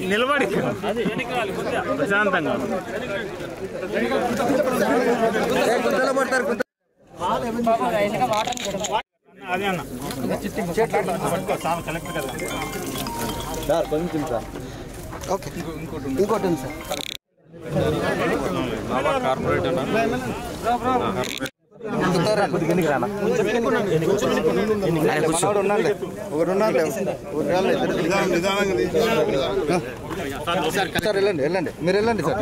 నిలబడి ప్రశాంతంగా అదే అన్న కలెక్టర్ కదా సార్ కొంచెం సార్ ఓకే ఇంకోటి ఉంది సార్ కార్పొరేట్ సార్ వెళ్ళండి వెళ్ళండి మీరు వెళ్ళండి సార్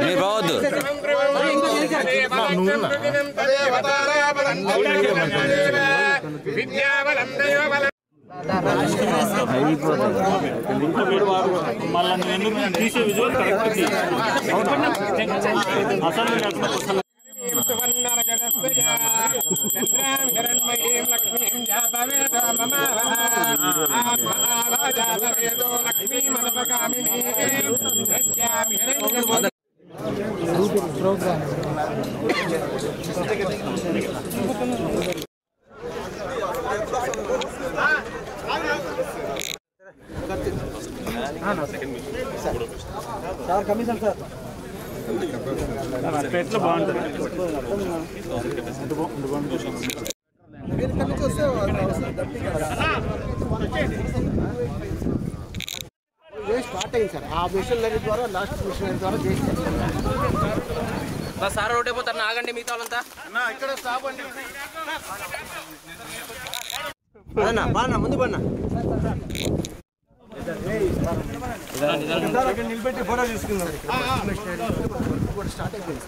మీరు పోవద్దు మళ్ళీ ఎందుకు తీసే విజువల్ కరెక్ట్ అసలు సార్ కమిషన్ సార్ ఎట్లా బాగుంటుంది స్టార్ట్ అయింది సార్ ఆ మిషనరీ ద్వారా లాస్ట్ మిషనరీ ద్వారా చేసి సార్ రోడ్ అయిపోతారు ఆగండి మిగతా వాళ్ళంతా ఇక్కడ స్టాప్ అండి బాగా ముందు పడినా నిలబెట్టి ఫోటో తీసుకుందాం స్టార్ట్ అయిపోయింది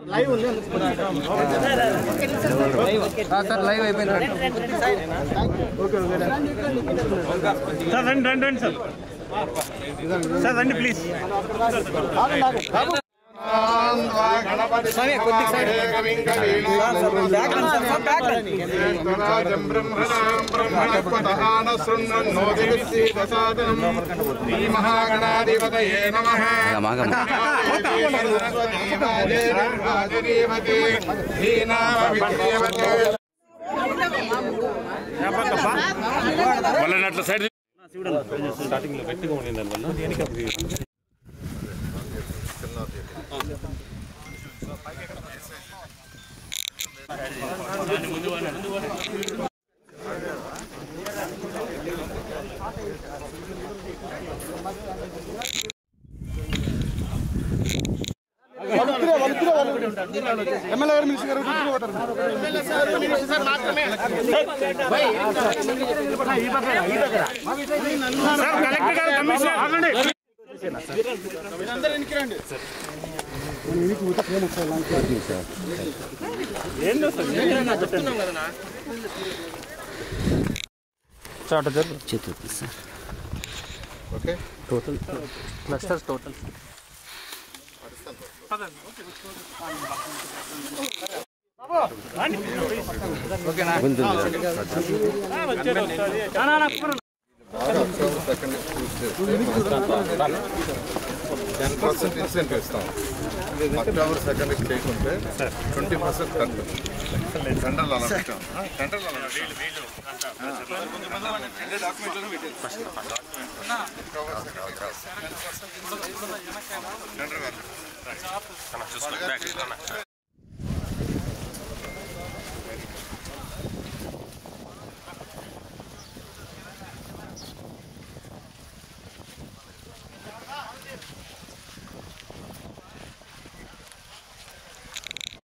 లైవ్ ఉంది సార్ లైవ్ అయిపోయింది సార్ రండి రండి రండి సార్ సార్ రండి ప్లీజ్ వాళ్ళని అట్లా సైడ్ స్టార్టింగ్ లో గట్టిగా ఉండింది దానివల్ల ఎమ్మెల్యే గారు మినిస్టర్ గారు కలెక్టర్ గారు కమిషనర్ చాట చేతులు sir okay total clusters total ఓకేనా 10% ఇన్సెంటివ్ ఇస్తాం. అక్టోబర్ 2nd చేయకుంటే 20% కట్. టెండర్లు అలా పెట్టాం. టెండర్లు అలా టెండర్